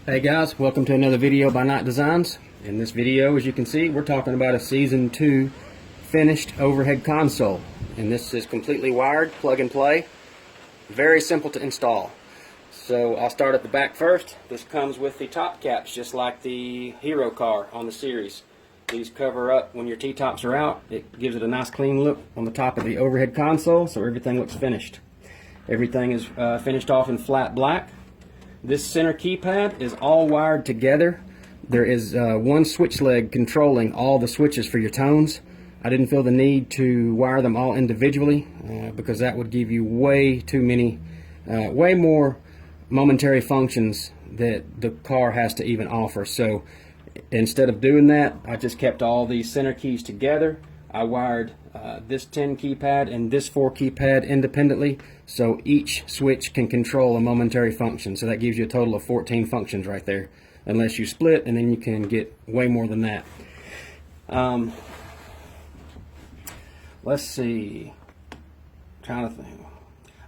Hey guys, welcome to another video by Night Designs. In this video, as you can see, we're talking about a Season 2 finished overhead console. And this is completely wired, plug and play. Very simple to install. So I'll start at the back first. This comes with the top caps, just like the Hero car on the series. These cover up when your T-tops are out. It gives it a nice clean look on the top of the overhead console, so everything looks finished. Everything is finished off in flat black. This center keypad is all wired together. There is one switch leg controlling all the switches for your tones. I didn't feel the need to wire them all individually because that would give you way more momentary functions that the car has to even offer. So instead of doing that, I just kept all these center keys together. I wired this 10 keypad and this 4 keypad independently, so each switch can control a momentary function. So that gives you a total of 14 functions right there, unless you split, and then you can get way more than that. Let's see. Trying to think.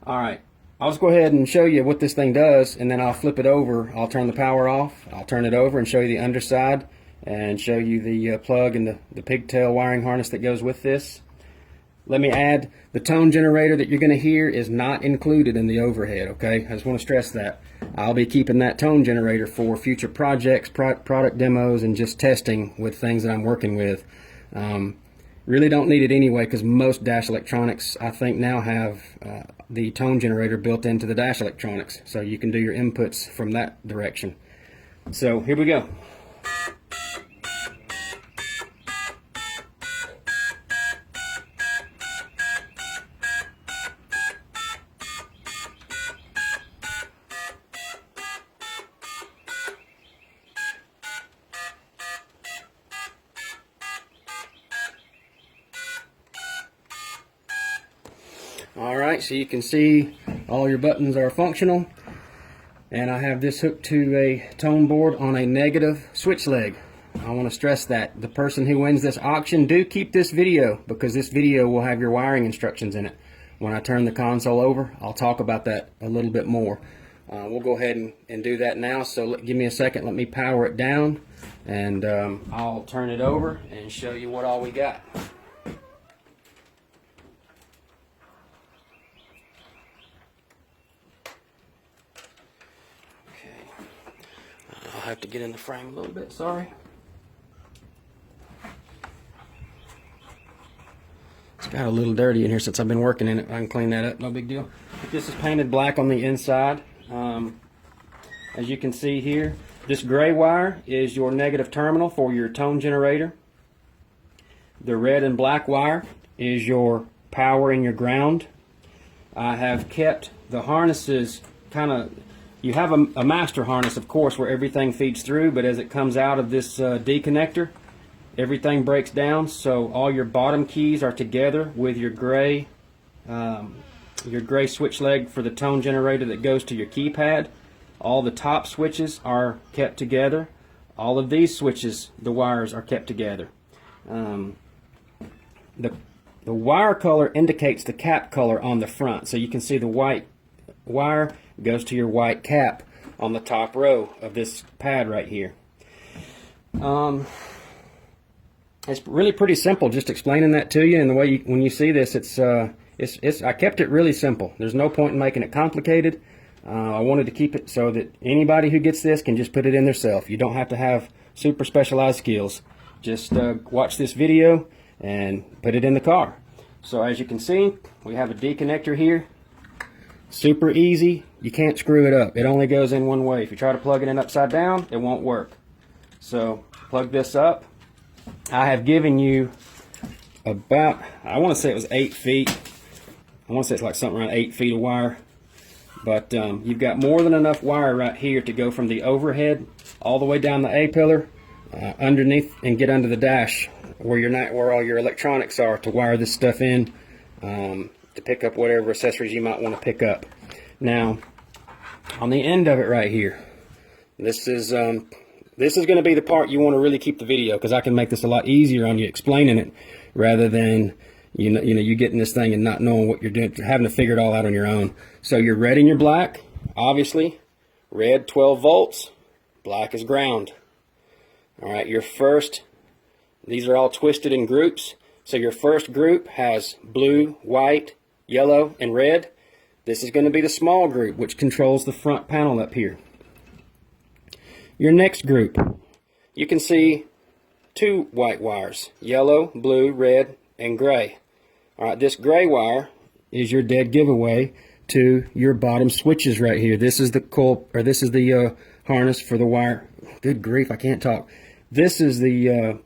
All right, I'll just go ahead and show you what this thing does, and then I'll flip it over. I'll turn the power off. I'll turn it over and show you the underside, and show you the plug and the pigtail wiring harness that goes with this. Let me add, the tone generator that you're going to hear is not included in the overhead, okay? I just want to stress that. I'll be keeping that tone generator for future projects, product demos, and just testing with things that I'm working with. Really don't need it anyway, because most dash electronics, I think, now have the tone generator built into the dash electronics, so you can do your inputs from that direction. So here we go. Alright, so you can see all your buttons are functional, and I have this hooked to a tone board on a negative switch leg. I want to stress that the person who wins this auction, do keep this video, because this video will have your wiring instructions in it. When I turn the console over, I'll talk about that a little bit more. We'll go ahead and do that now, so give me a second, let me power it down, and I'll turn it over and show you what all we got. I'll have to get in the frame a little bit, sorry. It's got a little dirty in here since I've been working in it. I can clean that up, no big deal. This is painted black on the inside. As you can see here, this gray wire is your negative terminal for your tone generator. The red and black wire is your power and your ground. I have kept the harnesses kind of, you have a master harness, of course, where everything feeds through, but as it comes out of this D connector, everything breaks down, so all your bottom keys are together with your gray switch leg for the tone generator that goes to your keypad. All the top switches are kept together. All of these switches, the wires are kept together. The wire color indicates the cap color on the front, so you can see the white wire goes to your white cap on the top row of this pad right here. It's really pretty simple, just explaining that to you, and the way when you see this, I kept it really simple. There's no point in making it complicated. I wanted to keep it so that anybody who gets this can just put it in themselves. You don't have to have super specialized skills. Just watch this video and put it in the car. So as you can see, we have a D connector here. Super easy. You can't screw it up. It only goes in one way. If you try to plug it in upside down, it won't work. So plug this up. I have given you about, I want to say it was 8 feet. I want to say it's like something around 8 feet of wire. But you've got more than enough wire right here to go from the overhead all the way down the A-pillar, underneath, and get under the dash where all your electronics are, to wire this stuff in, to pick up whatever accessories you might want to pick up. Now, on the end of it right here, this is going to be the part you want to really keep the video, because I can make this a lot easier on you explaining it, rather than you getting this thing and not knowing what you're doing, having to figure it all out on your own. So your red and your black, obviously, red 12 volts, black is ground. All right, these are all twisted in groups. So your first group has blue, white, yellow, and red. This is going to be the small group, which controls the front panel up here. Your next group, you can see 2 white wires, yellow, blue, red, and gray. All right, this gray wire is your dead giveaway to your bottom switches right here. This is the coil, or this is the harness for the wire. Good grief, I can't talk. This is the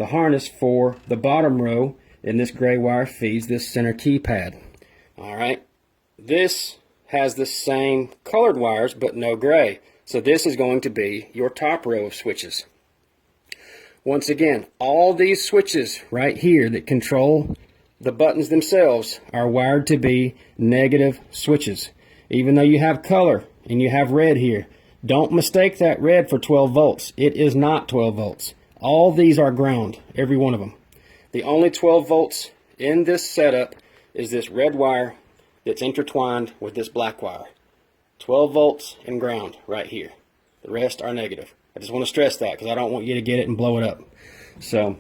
harness for the bottom row, and this gray wire feeds this center keypad. All right, this has the same colored wires but no gray. So this is going to be your top row of switches. Once again, all these switches right here that control the buttons themselves are wired to be negative switches. Even though you have color and you have red here, don't mistake that red for 12 volts. It is not 12 volts. All these are ground, every one of them. The only 12 volts in this setup is this red wire that's intertwined with this black wire. 12 volts and ground right here. The rest are negative. I just want to stress that because I don't want you to get it and blow it up. So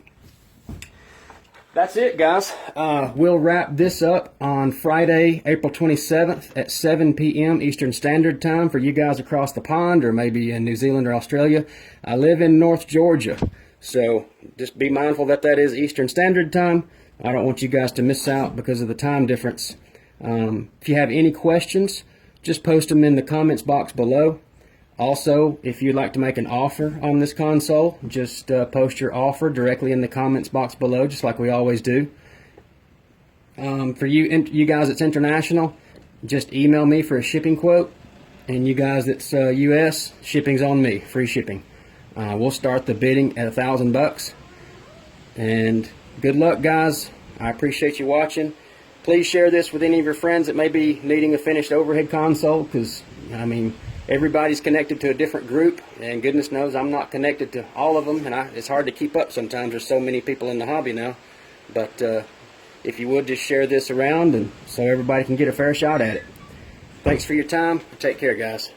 that's it, guys. We'll wrap this up on Friday, April 27th at 7 p.m. Eastern Standard Time for you guys across the pond, or maybe in New Zealand or Australia. I live in North Georgia, so just be mindful that that is Eastern Standard Time. I don't want you guys to miss out because of the time difference. If you have any questions, just post them in the comments box below. Also, if you'd like to make an offer on this console, just post your offer directly in the comments box below, just like we always do. For you guys that's international, just email me for a shipping quote. And you guys that's US, shipping's on me, free shipping. We'll start the bidding at $1,000. And good luck, guys. I appreciate you watching. Please share this with any of your friends that may be needing a finished overhead console, because, I mean, everybody's connected to a different group, and goodness knows I'm not connected to all of them, and it's hard to keep up sometimes. There's so many people in the hobby now. But if you would, just share this around and so everybody can get a fair shot at it. Thanks for your time. Take care, guys.